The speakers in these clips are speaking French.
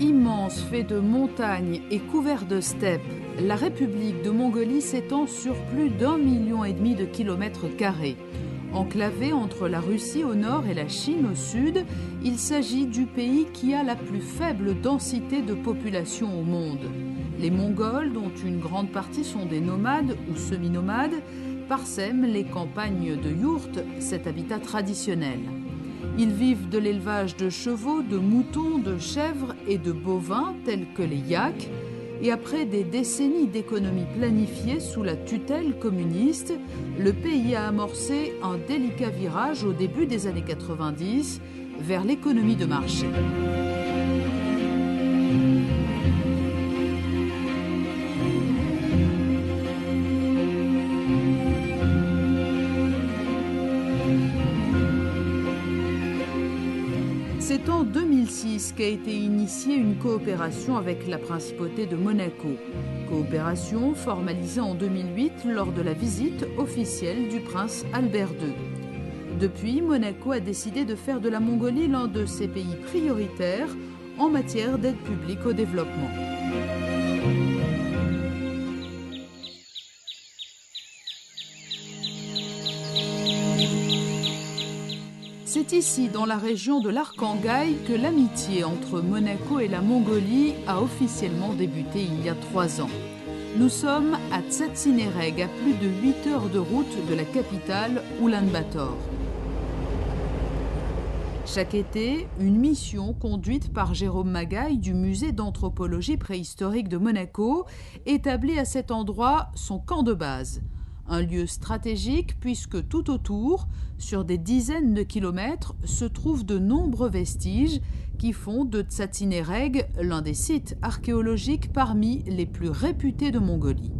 Immense, fait de montagnes et couvert de steppes, la République de Mongolie s'étend sur plus d'1,5 million de kilomètres carrés. Enclavé entre la Russie au nord et la Chine au sud, il s'agit du pays qui a la plus faible densité de population au monde. Les Mongols, dont une grande partie sont des nomades ou semi-nomades, parsèment les campagnes de yourtes, cet habitat traditionnel. Ils vivent de l'élevage de chevaux, de moutons, de chèvres et de bovins tels que les yaks. Et après des décennies d'économie planifiée sous la tutelle communiste, le pays a amorcé un délicat virage au début des années 90 vers l'économie de marché. C'est en 2006 qu'a été initiée une coopération avec la principauté de Monaco. Coopération formalisée en 2008 lors de la visite officielle du prince Albert II. Depuis, Monaco a décidé de faire de la Mongolie l'un de ses pays prioritaires en matière d'aide publique au développement. C'est ici, dans la région de l'Arkhangaï, que l'amitié entre Monaco et la Mongolie a officiellement débuté il y a 3 ans. Nous sommes à Tsatsinéreg, à plus de 8 heures de route de la capitale, Oulan-Bator. Chaque été, une mission conduite par Jérôme Magaï du musée d'anthropologie préhistorique de Monaco établit à cet endroit son camp de base. Un lieu stratégique puisque tout autour, sur des dizaines de kilomètres, se trouvent de nombreux vestiges qui font de Tsatsinéreg l'un des sites archéologiques parmi les plus réputés de Mongolie.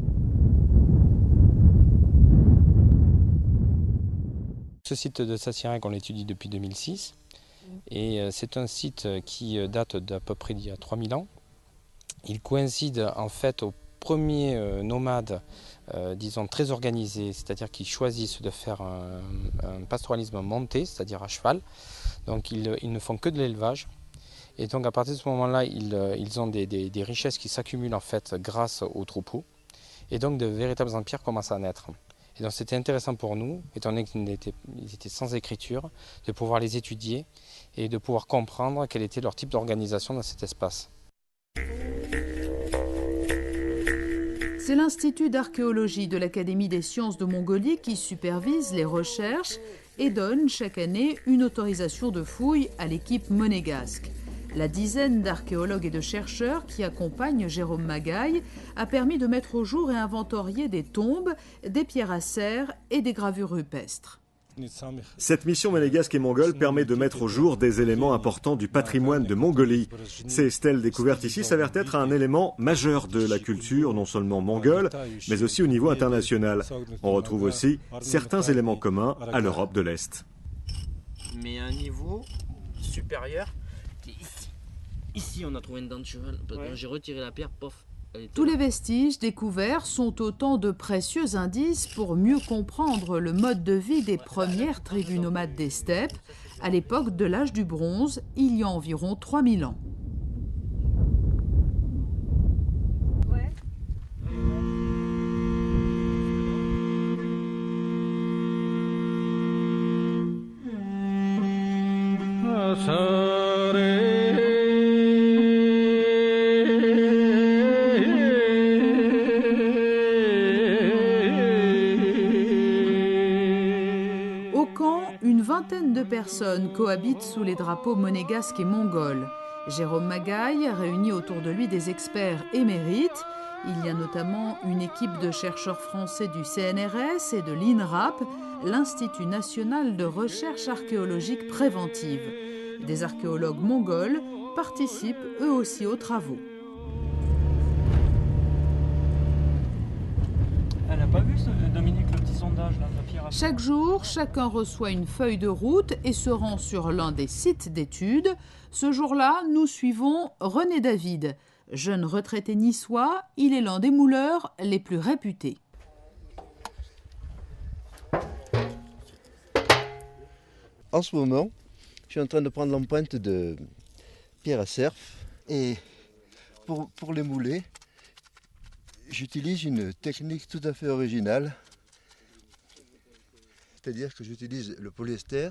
Ce site de Tsatsinéreg, on l'étudie depuis 2006 et c'est un site qui date d'à peu près d'il y a 3000 ans. Il coïncide en fait aux premiers nomades disons très organisés, c'est-à-dire qu'ils choisissent de faire un pastoralisme monté, c'est-à-dire à cheval. Donc ils ne font que de l'élevage. Et donc à partir de ce moment-là, ils ont des richesses qui s'accumulent en fait grâce aux troupeaux. Et donc de véritables empires commencent à naître. Et donc c'était intéressant pour nous, étant donné qu'ils étaient sans écriture, de pouvoir les étudier et de pouvoir comprendre quel était leur type d'organisation dans cet espace. C'est l'Institut d'archéologie de l'Académie des sciences de Mongolie qui supervise les recherches et donne chaque année une autorisation de fouille à l'équipe monégasque. La dizaine d'archéologues et de chercheurs qui accompagnent Jérôme Magaï a permis de mettre au jour et inventorier des tombes, des pierres à serre et des gravures rupestres. Cette mission monégasque et mongole permet de mettre au jour des éléments importants du patrimoine de Mongolie. Ces stèles découvertes ici s'avèrent être un élément majeur de la culture, non seulement mongole, mais aussi au niveau international. On retrouve aussi certains éléments communs à l'Europe de l'Est. Mais à un niveau supérieur, ici on a trouvé une dent de cheval. J'ai retiré la pierre, pof. Tous les vestiges découverts sont autant de précieux indices pour mieux comprendre le mode de vie des premières tribus nomades des steppes à l'époque de l'âge du bronze, il y a environ 3000 ans. Une vingtaine de personnes cohabitent sous les drapeaux monégasques et mongols. Jérôme Magaï a réuni autour de lui des experts émérites. Il y a notamment une équipe de chercheurs français du CNRS et de l'INRAP, l'Institut national de recherche archéologique préventive. Des archéologues mongols participent eux aussi aux travaux. Elle n'a pas vu, Dominique, le petit sondage là, de la pierre à serre. Chaque jour, chacun reçoit une feuille de route et se rend sur l'un des sites d'études. Ce jour-là, nous suivons René David. Jeune retraité niçois, il est l'un des mouleurs les plus réputés. En ce moment, je suis en train de prendre l'empreinte de pierre à cerf Et pour les mouler, j'utilise une technique tout à fait originale. C'est-à-dire que j'utilise le polyester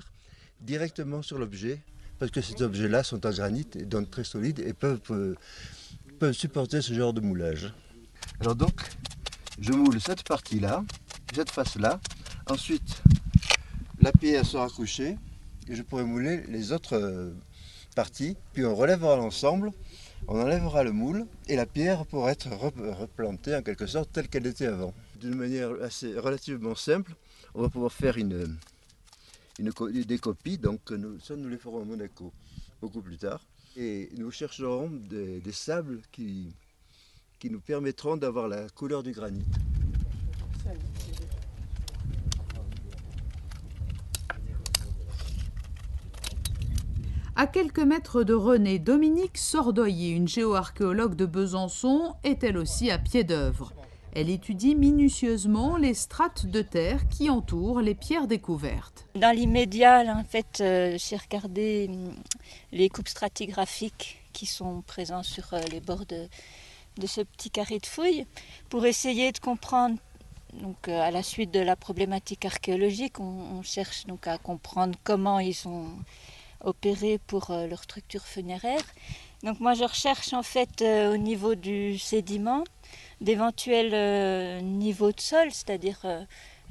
directement sur l'objet, parce que ces objets-là sont en granit et donc très solides et peuvent supporter ce genre de moulage. Alors donc, je moule cette partie-là, cette face-là. Ensuite, la pierre sera couchée et je pourrai mouler les autres parties. Puis on relèvera l'ensemble, on enlèvera le moule et la pierre pourra être replantée en quelque sorte telle qu'elle était avant. D'une manière relativement simple, on va pouvoir faire des copies, donc nous les ferons à Monaco beaucoup plus tard. Et nous chercherons des sables qui nous permettront d'avoir la couleur du granit. À quelques mètres de René, Dominique Sordoyer, une géoarchéologue de Besançon, est elle aussi à pied d'œuvre. Elle étudie minutieusement les strates de terre qui entourent les pierres découvertes. Dans l'immédiat, en fait, j'ai regardé les coupes stratigraphiques qui sont présentes sur les bords de ce petit carré de fouilles pour essayer de comprendre. Donc, à la suite de la problématique archéologique, on cherche donc à comprendre comment ils ont opéré pour leur structure funéraire. Donc moi je recherche en fait au niveau du sédiment d'éventuels niveaux de sol, c'est-à-dire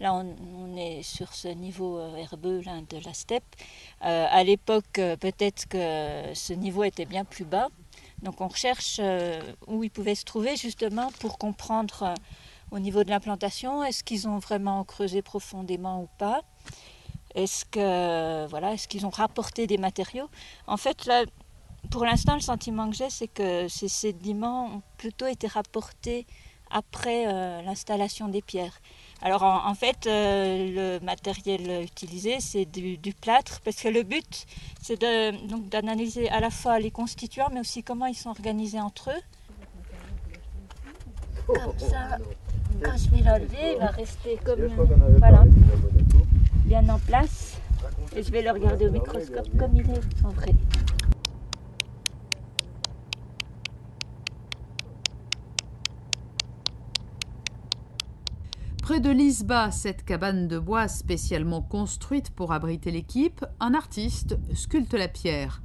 là on est sur ce niveau herbeux là, de la steppe. À l'époque peut-être que ce niveau était bien plus bas, donc on recherche où il pouvait se trouver justement pour comprendre au niveau de l'implantation, est-ce qu'ils ont vraiment creusé profondément ou pas. Est-ce qu'ils ont rapporté des matériaux? En fait, là, pour l'instant, le sentiment que j'ai, c'est que ces sédiments ont plutôt été rapportés après l'installation des pierres. Alors, en fait, le matériel utilisé, c'est du plâtre, parce que le but, c'est d'analyser à la fois les constituants, mais aussi comment ils sont organisés entre eux. Comme ça, quand je vais l'enlever, il va rester comme... Voilà. Bien en place et je vais le regarder au microscope comme il est en vrai. Près de Lisbas, cette cabane de bois spécialement construite pour abriter l'équipe, un artiste sculpte la pierre.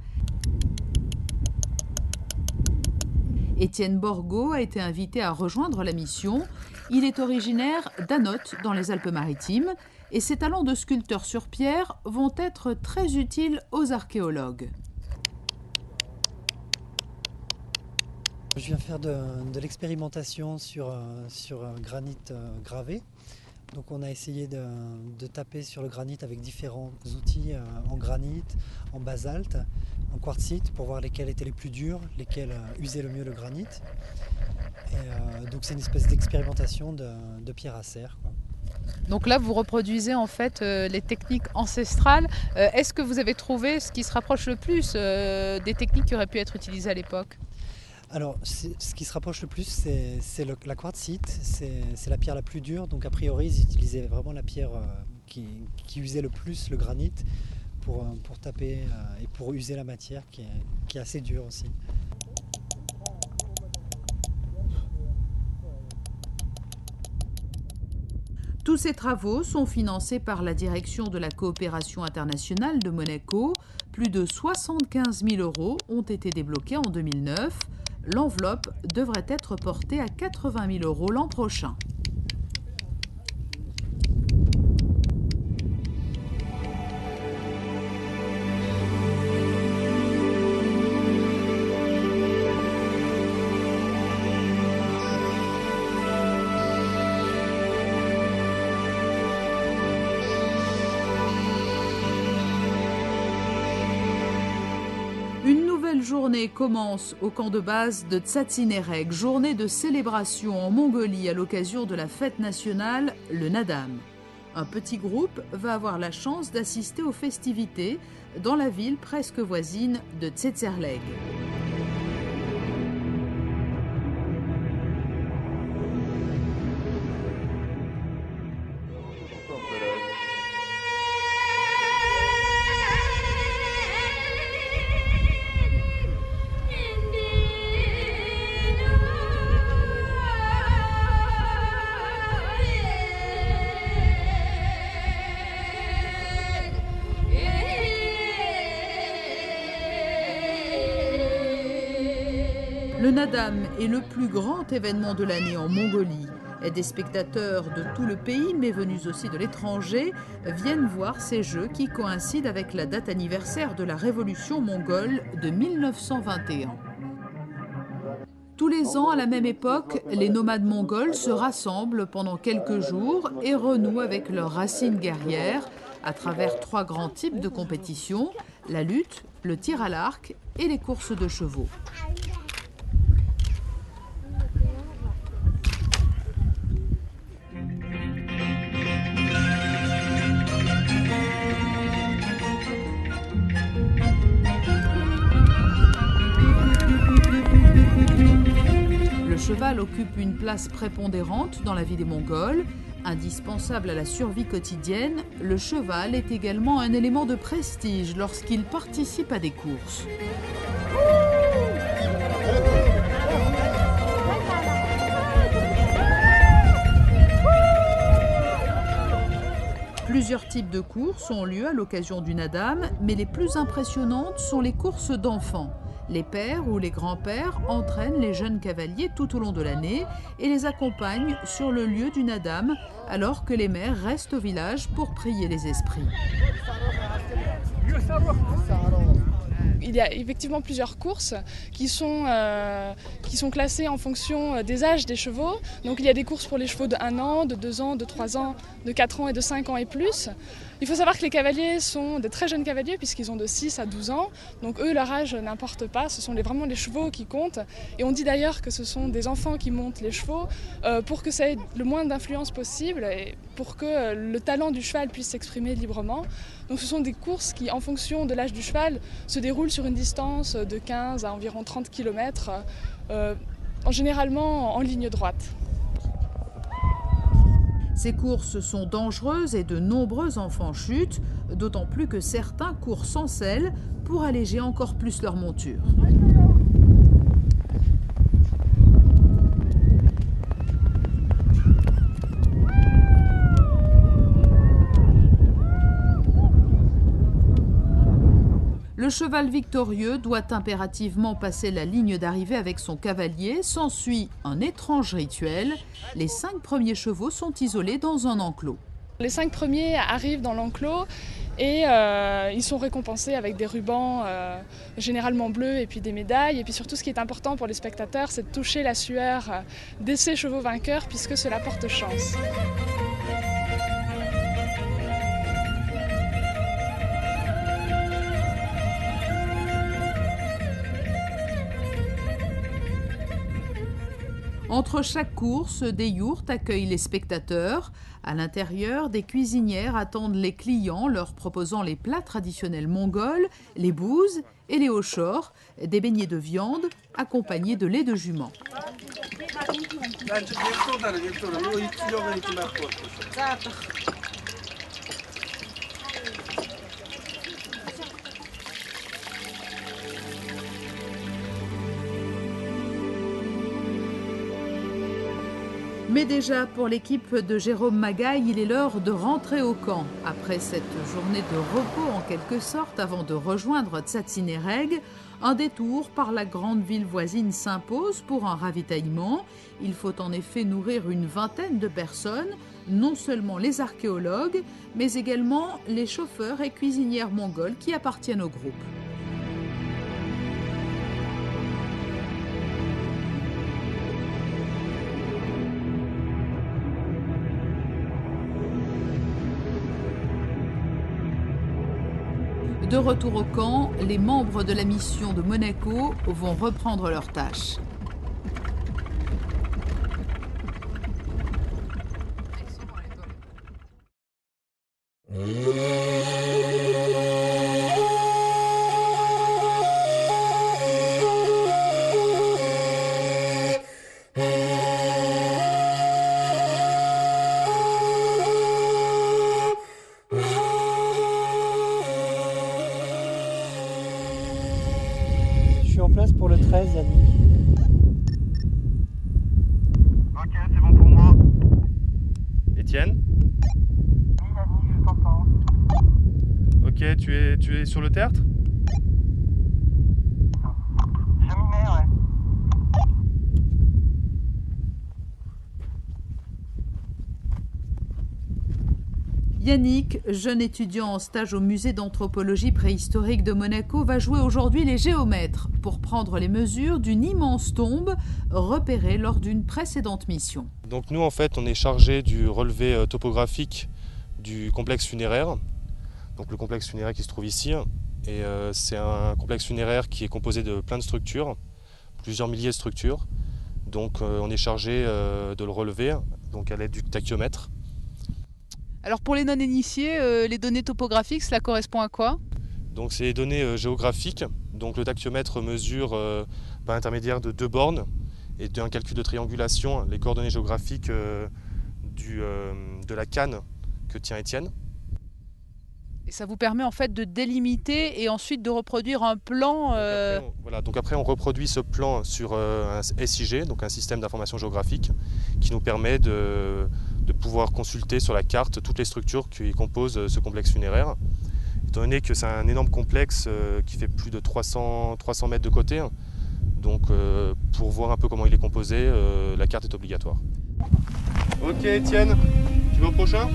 Étienne Borgo a été invité à rejoindre la mission. Il est originaire d'Anote dans les Alpes-Maritimes et ses talents de sculpteur sur pierre vont être très utiles aux archéologues. Je viens faire de l'expérimentation sur un granit gravé. Donc on a essayé de taper sur le granit avec différents outils en granit, en basalte, en quartzite pour voir lesquels étaient les plus durs, lesquels usaient le mieux le granit. Et donc c'est une espèce d'expérimentation de pierre à serre, quoi. Donc là, vous reproduisez en fait les techniques ancestrales. Est-ce que vous avez trouvé ce qui se rapproche le plus des techniques qui auraient pu être utilisées à l'époque? Alors, ce qui se rapproche le plus, c'est la quartzite, c'est la pierre la plus dure. Donc a priori, ils utilisaient vraiment la pierre qui usait le plus le granit pour taper et pour user la matière qui est assez dure aussi. Tous ces travaux sont financés par la Direction de la coopération internationale de Monaco. Plus de 75 000 € ont été débloqués en 2009. L'enveloppe devrait être portée à 80 000 € l'an prochain. Une nouvelle journée commence au camp de base de Tsatsinéreg, journée de célébration en Mongolie à l'occasion de la fête nationale, le Nadam. Un petit groupe va avoir la chance d'assister aux festivités dans la ville presque voisine de Tsetserleg. Le Naadam est le plus grand événement de l'année en Mongolie. Des spectateurs de tout le pays, mais venus aussi de l'étranger, viennent voir ces jeux qui coïncident avec la date anniversaire de la révolution mongole de 1921. Tous les ans, à la même époque, les nomades mongols se rassemblent pendant quelques jours et renouent avec leurs racines guerrières à travers 3 grands types de compétitions, la lutte, le tir à l'arc et les courses de chevaux. Le cheval occupe une place prépondérante dans la vie des Mongols. Indispensable à la survie quotidienne, le cheval est également un élément de prestige lorsqu'il participe à des courses. Plusieurs types de courses ont lieu à l'occasion du Naadam, mais les plus impressionnantes sont les courses d'enfants. Les pères ou les grands-pères entraînent les jeunes cavaliers tout au long de l'année et les accompagnent sur le lieu du Naadam, alors que les mères restent au village pour prier les esprits. Il y a effectivement plusieurs courses qui sont classées en fonction des âges des chevaux. Donc il y a des courses pour les chevaux de 1 an, de 2 ans, de 3 ans, de 4 ans et de 5 ans et plus. Il faut savoir que les cavaliers sont de très jeunes cavaliers puisqu'ils ont de 6 à 12 ans. Donc eux, leur âge n'importe pas, ce sont vraiment les chevaux qui comptent. Et on dit d'ailleurs que ce sont des enfants qui montent les chevaux pour que ça ait le moins d'influence possible et pour que le talent du cheval puisse s'exprimer librement. Donc ce sont des courses qui, en fonction de l'âge du cheval, se déroulent sur une distance de 15 à environ 30 km, généralement en ligne droite. Ces courses sont dangereuses et de nombreux enfants chutent, d'autant plus que certains courent sans selle pour alléger encore plus leur monture. Le cheval victorieux doit impérativement passer la ligne d'arrivée avec son cavalier. S'ensuit un étrange rituel. Les 5 premiers chevaux sont isolés dans un enclos. Les 5 premiers arrivent dans l'enclos et ils sont récompensés avec des rubans généralement bleus et puis des médailles. Et puis surtout, ce qui est important pour les spectateurs, c'est de toucher la sueur de ces chevaux vainqueurs puisque cela porte chance. Entre chaque course, des yourtes accueillent les spectateurs. À l'intérieur, des cuisinières attendent les clients, leur proposant les plats traditionnels mongols, les bouzes et les hochors, des beignets de viande accompagnés de lait de jument. Mais déjà, pour l'équipe de Jérôme Magaille, il est l'heure de rentrer au camp. Après cette journée de repos en quelque sorte, avant de rejoindre Tsatsinéreg, un détour par la grande ville voisine s'impose pour un ravitaillement. Il faut en effet nourrir une vingtaine de personnes, non seulement les archéologues, mais également les chauffeurs et cuisinières mongols qui appartiennent au groupe. De retour au camp, les membres de la mission de Monaco vont reprendre leurs tâches. En place pour le 13, Yannick. Ok, c'est bon pour moi. Étienne? Oui, Yannick, je t'entends. Ok, tu es sur le tertre? Je m'y mets, ouais. Yannick, jeune étudiant en stage au musée d'anthropologie préhistorique de Monaco, va jouer aujourd'hui les géomètres pour prendre les mesures d'une immense tombe repérée lors d'une précédente mission. Donc nous en fait on est chargé du relevé topographique du complexe funéraire. Donc le complexe funéraire qui se trouve ici. Et c'est un complexe funéraire qui est composé de plein de structures, plusieurs milliers de structures. Donc on est chargé de le relever donc à l'aide du tachyomètre. Alors pour les non-initiés, les données topographiques, cela correspond à quoi? Donc c'est les données géographiques. Donc le tachyomètre mesure par l'intermédiaire de 2 bornes et d'un calcul de triangulation les coordonnées géographiques de la canne que tient Étienne. Et ça vous permet en fait de délimiter et ensuite de reproduire un plan. Donc après on reproduit ce plan sur un SIG, donc un système d'information géographique, qui nous permet de pouvoir consulter sur la carte toutes les structures qui composent ce complexe funéraire. Étant donné que c'est un énorme complexe qui fait plus de 300 mètres de côté, donc pour voir un peu comment il est composé, la carte est obligatoire. Ok Étienne, tu vas au prochain ?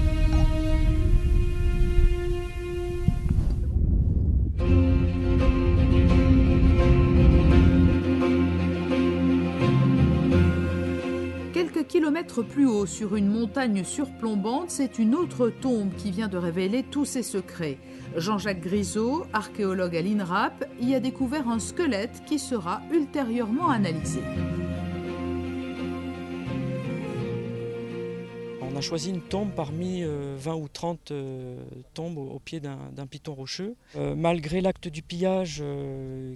Quelques kilomètres plus haut, sur une montagne surplombante, c'est une autre tombe qui vient de révéler tous ses secrets. Jean-Jacques Grisot, archéologue à l'INRAP, y a découvert un squelette qui sera ultérieurement analysé. On a choisi une tombe parmi 20 ou 30 tombes au pied d'un piton rocheux. Malgré l'acte du pillage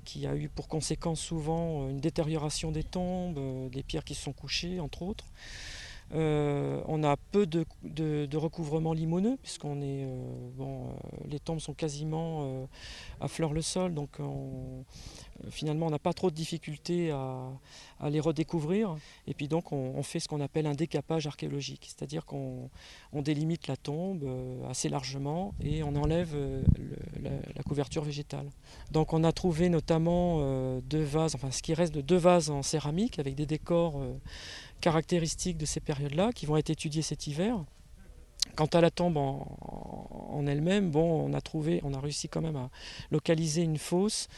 qui a eu pour conséquence souvent une détérioration des tombes, des pierres qui se sont couchées entre autres, on a peu de recouvrement limoneux puisqu'on est les tombes sont quasiment à fleur le sol, donc finalement on n'a pas trop de difficultés à les redécouvrir. Et puis donc on fait ce qu'on appelle un décapage archéologique, c'est-à-dire qu'on délimite la tombe assez largement et on enlève la couverture végétale. Donc on a trouvé notamment 2 vases, enfin ce qui reste de 2 vases en céramique avec des décors caractéristiques de ces périodes-là qui vont être étudiées cet hiver. Quant à la tombe en elle-même, on a réussi quand même à localiser une fosse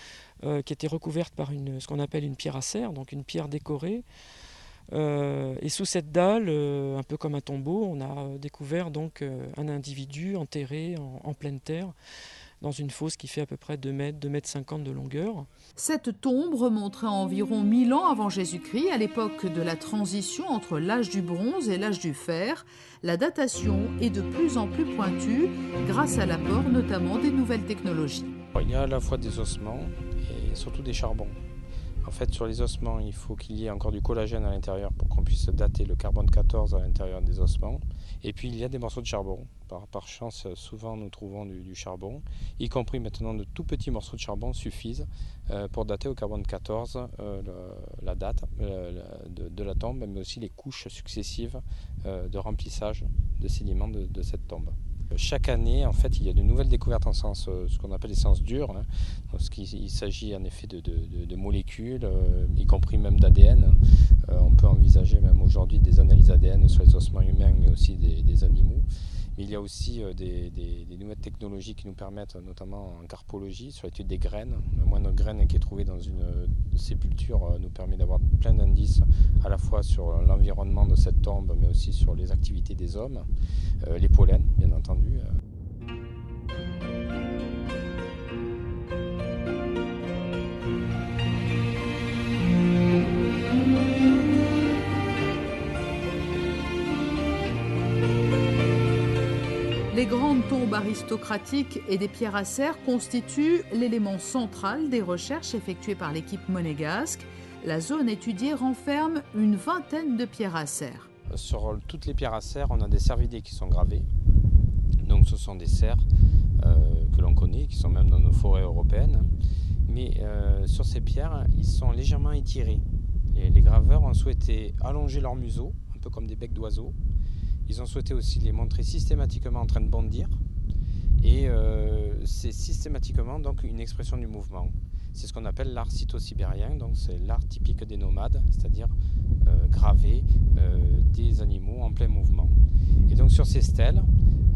qui était recouverte par ce qu'on appelle une pierracère, donc une pierre décorée. Et sous cette dalle, un peu comme un tombeau, on a découvert donc un individu enterré en pleine terre, dans une fosse qui fait à peu près 2 mètres, 2,50 mètres de longueur. Cette tombe remonterait à environ 1000 ans avant Jésus-Christ, à l'époque de la transition entre l'âge du bronze et l'âge du fer. La datation est de plus en plus pointue, grâce à l'apport notamment des nouvelles technologies. Il y a à la fois des ossements et surtout des charbons. En fait, sur les ossements, il faut qu'il y ait encore du collagène à l'intérieur pour qu'on puisse dater le carbone 14 à l'intérieur des ossements. Et puis, il y a des morceaux de charbon. Par chance, souvent, nous trouvons du charbon, y compris maintenant de tout petits morceaux de charbon suffisent pour dater au carbone 14 la date de la tombe, mais aussi les couches successives de remplissage de sédiments de cette tombe. Chaque année, en fait, il y a de nouvelles découvertes en sciences, ce qu'on appelle les sciences dures, parce qu'il s'agit en effet de molécules, y compris même d'ADN. On peut envisager même aujourd'hui des analyses ADN sur les ossements humains, mais aussi des animaux. Mais il y a aussi des nouvelles technologies qui nous permettent, notamment en carpologie, sur l'étude des graines. La moindre graine qui est trouvée dans une sépulture nous permet d'avoir plein d'indices à la fois sur l'environnement de cette tombe, mais aussi sur les activités des hommes, les pollens, bien entendu. Les grandes tombes aristocratiques et des pierracères constituent l'élément central des recherches effectuées par l'équipe monégasque. La zone étudiée renferme une vingtaine de pierracères. Sur toutes les pierracères, on a des cervidés qui sont gravés. Donc ce sont des cerfs que l'on connaît, qui sont même dans nos forêts européennes. Mais sur ces pierres, ils sont légèrement étirés. Les graveurs ont souhaité allonger leur museau, un peu comme des becs d'oiseaux. Ils ont souhaité aussi les montrer systématiquement en train de bondir. Et c'est systématiquement donc une expression du mouvement. C'est ce qu'on appelle l'art cytosibérien, donc c'est l'art typique des nomades, c'est-à-dire graver des animaux en plein mouvement. Et donc sur ces stèles,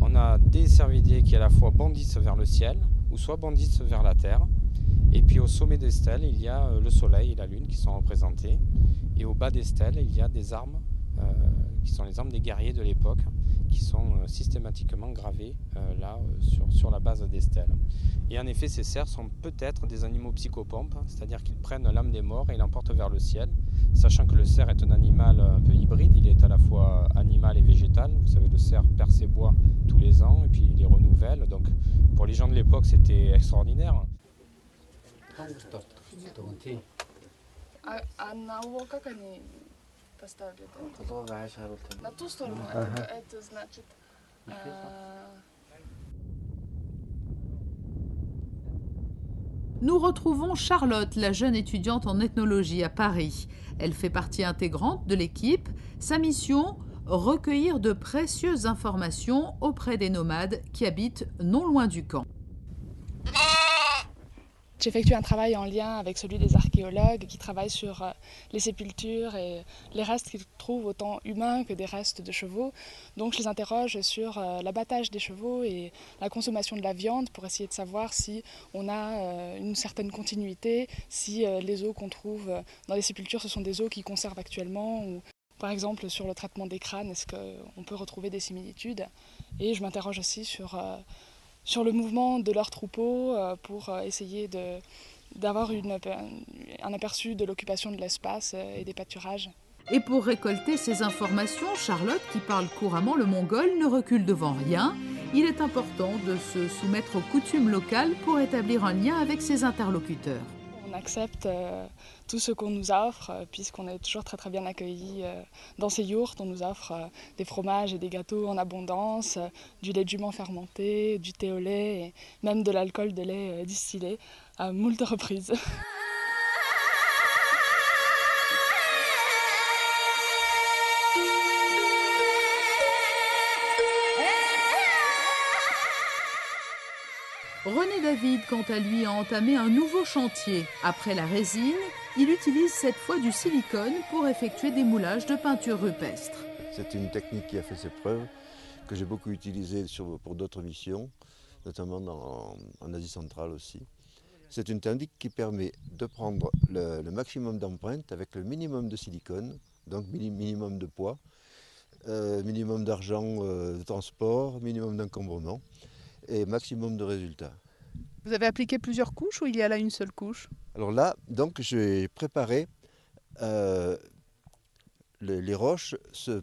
On a des cervidés qui à la fois bondissent vers le ciel ou soit bondissent vers la terre. Et puis au sommet des stèles, il y a le soleil et la lune qui sont représentés. Et au bas des stèles, il y a des armes qui sont les armes des guerriers de l'époque, qui sont systématiquement gravées là sur la base des stèles. Et en effet, ces cerfs sont peut-être des animaux psychopompes, c'est-à-dire qu'ils prennent l'âme des morts et l'emportent vers le ciel, sachant que le cerf est un animal un peu hybride, il est à la fois animal et végétal. Vous savez, le cerf perd ses bois tous les ans et puis il les renouvelle. Donc pour les gens de l'époque, c'était extraordinaire. Nous retrouvons Charlotte, la jeune étudiante en ethnologie à Paris. Elle fait partie intégrante de l'équipe. Sa mission, recueillir de précieuses informations auprès des nomades qui habitent non loin du camp. J'effectue un travail en lien avec celui des archéologues qui travaillent sur les sépultures et les restes qu'ils trouvent autant humains que des restes de chevaux. Donc je les interroge sur l'abattage des chevaux et la consommation de la viande pour essayer de savoir si on a une certaine continuité, si les os qu'on trouve dans les sépultures ce sont des os qui conservent actuellement ou par exemple sur le traitement des crânes, est-ce qu'on peut retrouver des similitudes. Et je m'interroge aussi sur le mouvement de leurs troupeaux pour essayer d'avoir un aperçu de l'occupation de l'espace et des pâturages. Et pour récolter ces informations, Charlotte, qui parle couramment le mongol, ne recule devant rien. Il est important de se soumettre aux coutumes locales pour établir un lien avec ses interlocuteurs. On accepte tout ce qu'on nous offre, puisqu'on est toujours très très bien accueillis dans ces yourtes. On nous offre des fromages et des gâteaux en abondance, du lait de jument fermenté, du thé au lait et même de l'alcool de lait distillé à moult reprises. René David, quant à lui, a entamé un nouveau chantier. Après la résine, il utilise cette fois du silicone pour effectuer des moulages de peinture rupestre. C'est une technique qui a fait ses preuves, que j'ai beaucoup utilisée pour d'autres missions, notamment en Asie centrale aussi. C'est une technique qui permet de prendre le maximum d'empreintes avec le minimum de silicone, donc minimum de poids, minimum d'argent de transport, minimum d'encombrement et maximum de résultats. Vous avez appliqué plusieurs couches ou il y a là une seule couche? Alors là, donc, j'ai préparé les roches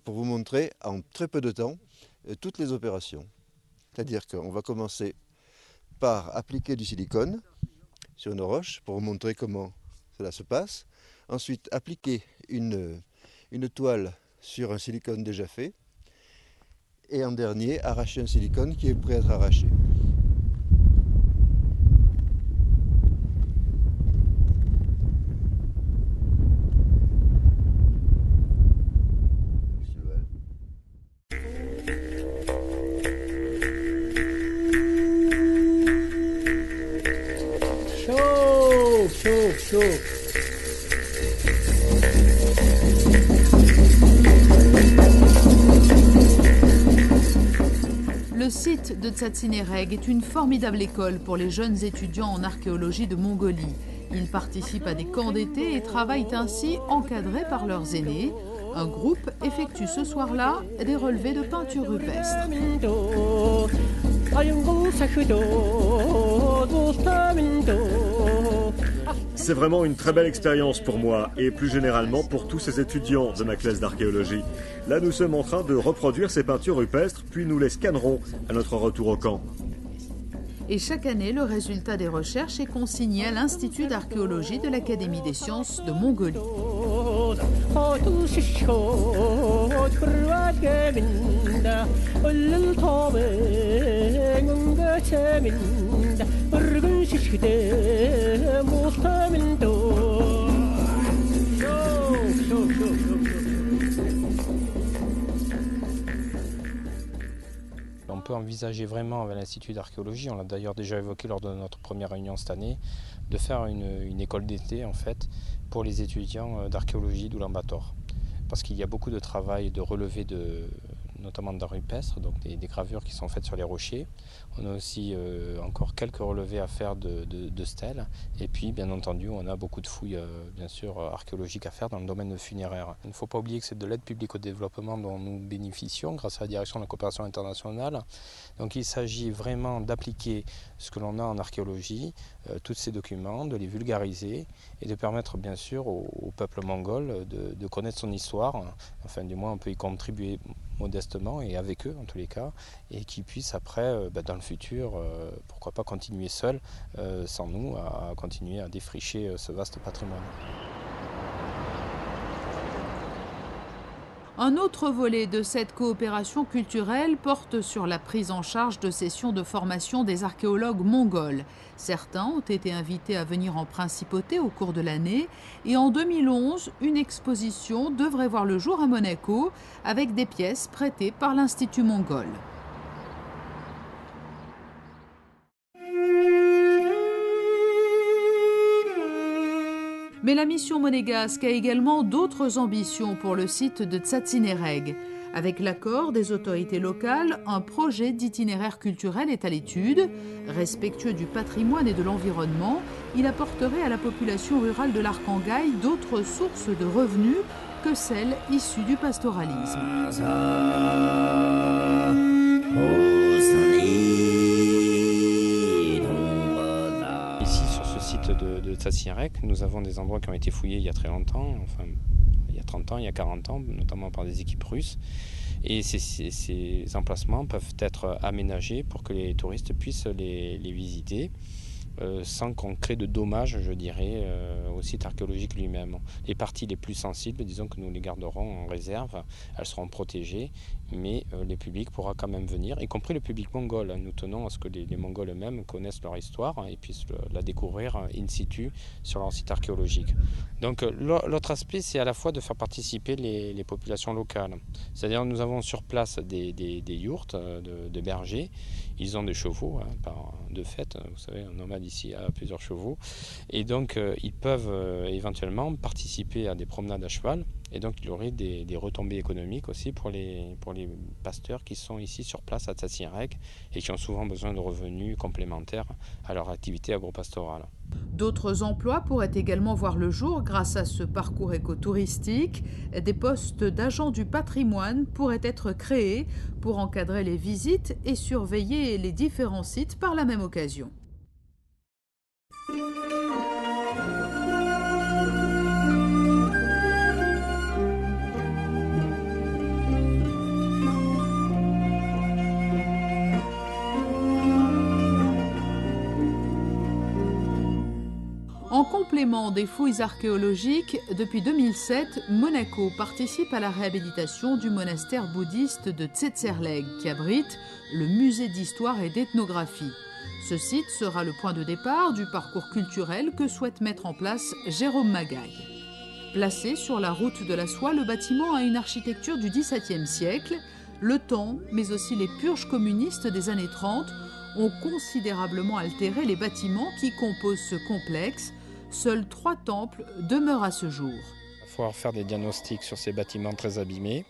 pour vous montrer en très peu de temps toutes les opérations. C'est-à-dire qu'on va commencer par appliquer du silicone sur une roche pour vous montrer comment cela se passe. Ensuite, appliquer une toile sur un silicone déjà fait. Et en dernier, arracher un silicone qui est prêt à être arraché. Chaud, chaud, chaud. Le site de Tsatsinéreg est une formidable école pour les jeunes étudiants en archéologie de Mongolie. Ils participent à des camps d'été et travaillent ainsi encadrés par leurs aînés. Un groupe effectue ce soir-là des relevés de peinture rupestre. C'est vraiment une très belle expérience pour moi et plus généralement pour tous ces étudiants de ma classe d'archéologie. Là, nous sommes en train de reproduire ces peintures rupestres, puis nous les scannerons à notre retour au camp. Et chaque année, le résultat des recherches est consigné à l'Institut d'archéologie de l'Académie des sciences de Mongolie. On peut envisager vraiment avec l'Institut d'archéologie, on l'a d'ailleurs déjà évoqué lors de notre première réunion cette année, de faire une école d'été en fait pour les étudiants d'archéologie d'Oulan-Bator. Parce qu'il y a beaucoup de travail de relevé notamment d'art rupestre, donc des gravures qui sont faites sur les rochers. On a aussi encore quelques relevés à faire de stèles. Et puis, bien entendu, on a beaucoup de fouilles, bien sûr, archéologiques à faire dans le domaine funéraire. Il ne faut pas oublier que c'est de l'aide publique au développement dont nous bénéficions grâce à la direction de la coopération internationale. Donc il s'agit vraiment d'appliquer ce que l'on a en archéologie, tous ces documents, de les vulgariser et de permettre bien sûr au peuple mongol de connaître son histoire. Enfin du moins on peut y contribuer modestement et avec eux en tous les cas, et qu'ils puissent après dans le futur, pourquoi pas continuer seuls, sans nous, à continuer à défricher ce vaste patrimoine. Un autre volet de cette coopération culturelle porte sur la prise en charge de sessions de formation des archéologues mongols. Certains ont été invités à venir en principauté au cours de l'année et en 2011, une exposition devrait voir le jour à Monaco avec des pièces prêtées par l'Institut mongol. Mais la mission monégasque a également d'autres ambitions pour le site de Tsatsinéreg. Avec l'accord des autorités locales, un projet d'itinéraire culturel est à l'étude. Respectueux du patrimoine et de l'environnement, il apporterait à la population rurale de l'Arkhangaï d'autres sources de revenus que celles issues du pastoralisme. De Tsatsinéreg, nous avons des endroits qui ont été fouillés il y a très longtemps, enfin il y a 30 ans, il y a 40 ans, notamment par des équipes russes. Et ces emplacements peuvent être aménagés pour que les touristes puissent les visiter sans qu'on crée de dommages, je dirais, au site archéologique lui-même. Les parties les plus sensibles, disons que nous les garderons en réserve, elles seront protégées, mais le public pourra quand même venir, y compris le public mongol. Nous tenons à ce que les Mongols eux-mêmes connaissent leur histoire et puissent la découvrir in situ sur leur site archéologique. Donc l'autre aspect, c'est à la fois de faire participer les populations locales. C'est-à-dire nous avons sur place des yourtes de bergers. Ils ont des chevaux, de fait, vous savez, un nomade ici a plusieurs chevaux. Et donc ils peuvent éventuellement participer à des promenades à cheval. Et donc il y aurait des retombées économiques aussi pour les pasteurs qui sont ici sur place à Tsatsinéreg et qui ont souvent besoin de revenus complémentaires à leur activité agropastorale. D'autres emplois pourraient également voir le jour grâce à ce parcours écotouristique. Des postes d'agents du patrimoine pourraient être créés pour encadrer les visites et surveiller les différents sites par la même occasion. En complément des fouilles archéologiques, depuis 2007, Monaco participe à la réhabilitation du monastère bouddhiste de Tsetserleg, qui abrite le musée d'histoire et d'ethnographie. Ce site sera le point de départ du parcours culturel que souhaite mettre en place Jérôme Magaille. Placé sur la route de la soie, le bâtiment a une architecture du XVIIe siècle. Le temps, mais aussi les purges communistes des années 30, ont considérablement altéré les bâtiments qui composent ce complexe. Seuls 3 temples demeurent à ce jour. Il va falloir faire des diagnostics sur ces bâtiments très abîmés.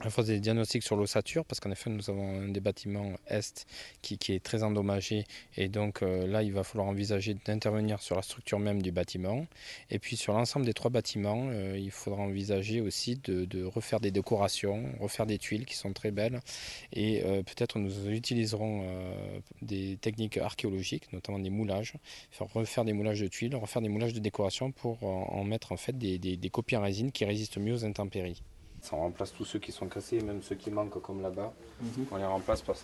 Il faut des diagnostics sur l'ossature parce qu'en effet nous avons un des bâtiments est qui est très endommagé et donc là il va falloir envisager d'intervenir sur la structure même du bâtiment et puis sur l'ensemble des 3 bâtiments il faudra envisager aussi de refaire des décorations, refaire des tuiles qui sont très belles et peut-être nous utiliserons des techniques archéologiques, notamment des moulages, refaire des moulages de tuiles, refaire des moulages de décoration pour en mettre en fait des copies en résine qui résistent mieux aux intempéries. On remplace tous ceux qui sont cassés, même ceux qui manquent comme là-bas. On les remplace par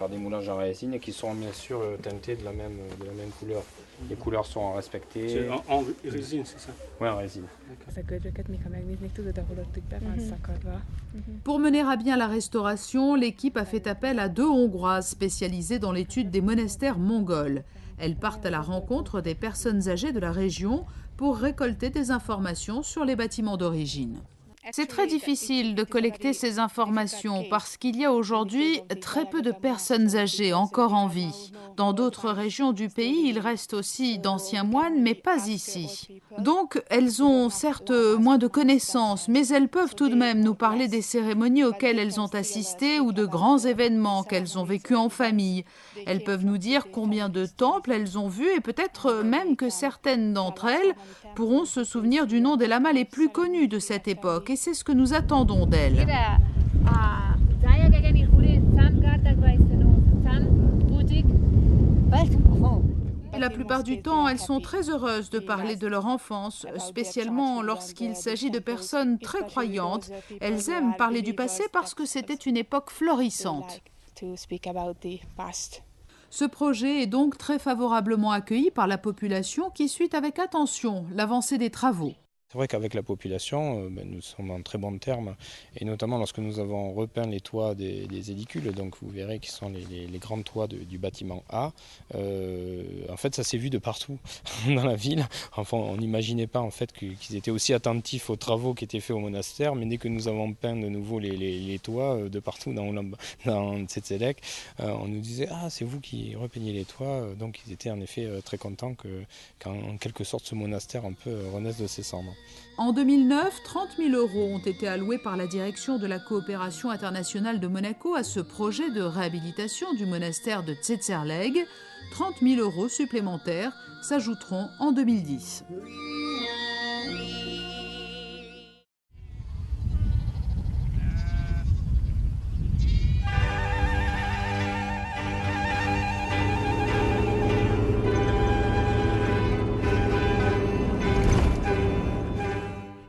des moulages en résine et qui seront bien sûr teintés de la même couleur. Les couleurs seront respectées. En résine, c'est ça? Oui, en résine. Pour mener à bien la restauration, l'équipe a fait appel à 2 Hongroises spécialisées dans l'étude des monastères mongols. Elles partent à la rencontre des personnes âgées de la région pour récolter des informations sur les bâtiments d'origine. C'est très difficile de collecter ces informations parce qu'il y a aujourd'hui très peu de personnes âgées encore en vie. Dans d'autres régions du pays, il reste aussi d'anciens moines, mais pas ici. Donc, elles ont certes moins de connaissances, mais elles peuvent tout de même nous parler des cérémonies auxquelles elles ont assisté ou de grands événements qu'elles ont vécus en famille. Elles peuvent nous dire combien de temples elles ont vus et peut-être même que certaines d'entre elles pourront se souvenir du nom des lamas les plus connus de cette époque. Et c'est ce que nous attendons d'elles. La plupart du temps, elles sont très heureuses de parler de leur enfance, spécialement lorsqu'il s'agit de personnes très croyantes. Elles aiment parler du passé parce que c'était une époque florissante. Ce projet est donc très favorablement accueilli par la population qui suit avec attention l'avancée des travaux. C'est vrai qu'avec la population, nous sommes en très bons termes, et notamment lorsque nous avons repeint les toits des édicules, donc vous verrez qui sont les grands toits du bâtiment A. En fait, ça s'est vu de partout dans la ville. Enfin, on n'imaginait pas en fait qu'ils étaient aussi attentifs aux travaux qui étaient faits au monastère, mais dès que nous avons peint de nouveau les toits de partout dans Tsetselek, on nous disait « Ah, c'est vous qui repeignez les toits ». Donc ils étaient en effet très contents qu'en quelque sorte ce monastère un peu renaisse de ses cendres. En 2009, 30 000 € ont été alloués par la direction de la coopération internationale de Monaco à ce projet de réhabilitation du monastère de Tsetserleg. 30 000 € supplémentaires s'ajouteront en 2010.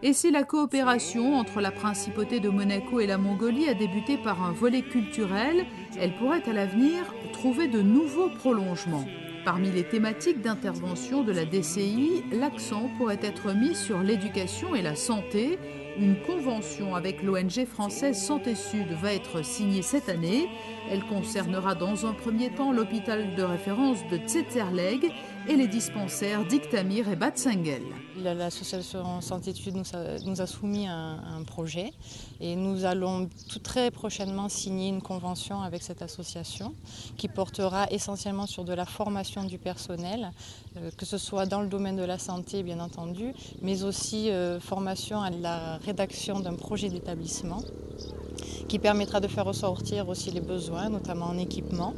Et si la coopération entre la principauté de Monaco et la Mongolie a débuté par un volet culturel, elle pourrait à l'avenir trouver de nouveaux prolongements. Parmi les thématiques d'intervention de la DCI, l'accent pourrait être mis sur l'éducation et la santé. Une convention avec l'ONG française Santé Sud va être signée cette année. Elle concernera dans un premier temps l'hôpital de référence de Tsetserleg et les dispensaires d'Iktamir et Batsengel. L'association Santé Sud nous a soumis un projet et nous allons très prochainement signer une convention avec cette association qui portera essentiellement sur de la formation du personnel, que ce soit dans le domaine de la santé bien entendu, mais aussi formation à la rédaction d'un projet d'établissement qui permettra de faire ressortir aussi les besoins, notamment en équipement.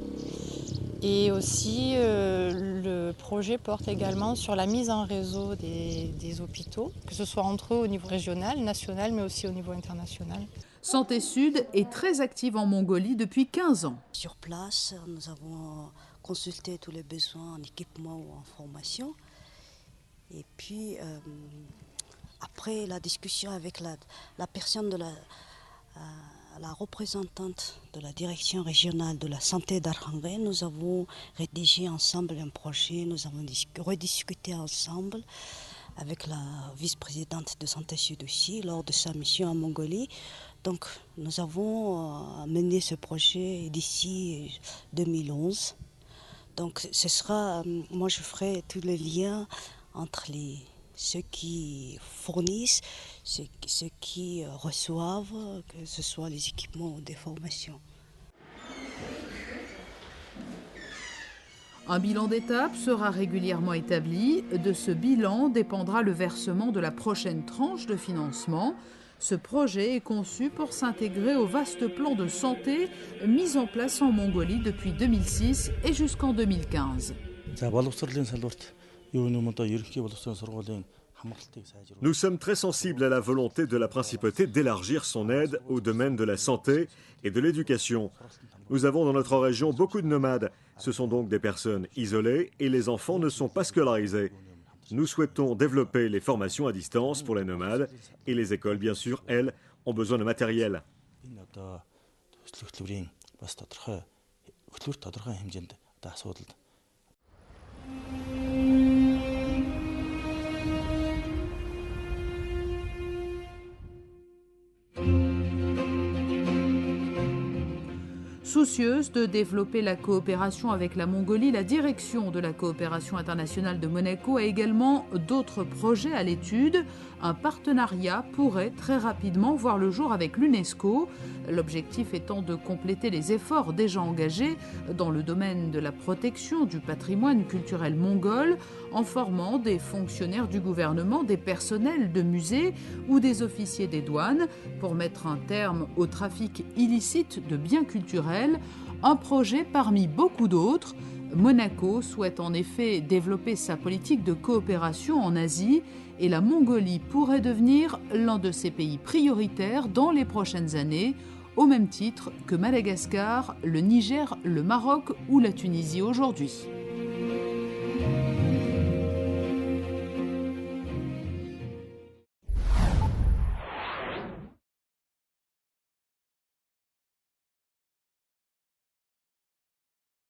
Et aussi, le projet porte également sur la mise en réseau des hôpitaux, que ce soit entre eux au niveau régional, national, mais aussi au niveau international. Santé Sud est très active en Mongolie depuis 15 ans. Sur place, nous avons consulté tous les besoins en équipement ou en formation. Et puis, après la discussion avec la personne de la représentante de la direction régionale de la santé d'Arkhangel, nous avons rédigé ensemble un projet, nous avons rediscuté ensemble avec la vice-présidente de Santé Sud aussi lors de sa mission en Mongolie. Donc nous avons mené ce projet d'ici 2011. Donc ce sera, moi je ferai tous les liens entre ceux qui fournissent, ceux qui reçoivent, que ce soit les équipements ou des formations. Un bilan d'étape sera régulièrement établi. De ce bilan dépendra le versement de la prochaine tranche de financement. Ce projet est conçu pour s'intégrer au vaste plan de santé mis en place en Mongolie depuis 2006 et jusqu'en 2015. Nous sommes très sensibles à la volonté de la principauté d'élargir son aide au domaine de la santé et de l'éducation. Nous avons dans notre région beaucoup de nomades. Ce sont donc des personnes isolées et les enfants ne sont pas scolarisés. Nous souhaitons développer les formations à distance pour les nomades et les écoles, bien sûr, elles, ont besoin de matériel. Soucieuse de développer la coopération avec la Mongolie, la direction de la coopération internationale de Monaco a également d'autres projets à l'étude. Un partenariat pourrait très rapidement voir le jour avec l'UNESCO, l'objectif étant de compléter les efforts déjà engagés dans le domaine de la protection du patrimoine culturel mongol en formant des fonctionnaires du gouvernement, des personnels de musées ou des officiers des douanes pour mettre un terme au trafic illicite de biens culturels, un projet parmi beaucoup d'autres. Monaco souhaite en effet développer sa politique de coopération en Asie et la Mongolie pourrait devenir l'un de ses pays prioritaires dans les prochaines années, au même titre que Madagascar, le Niger, le Maroc ou la Tunisie aujourd'hui.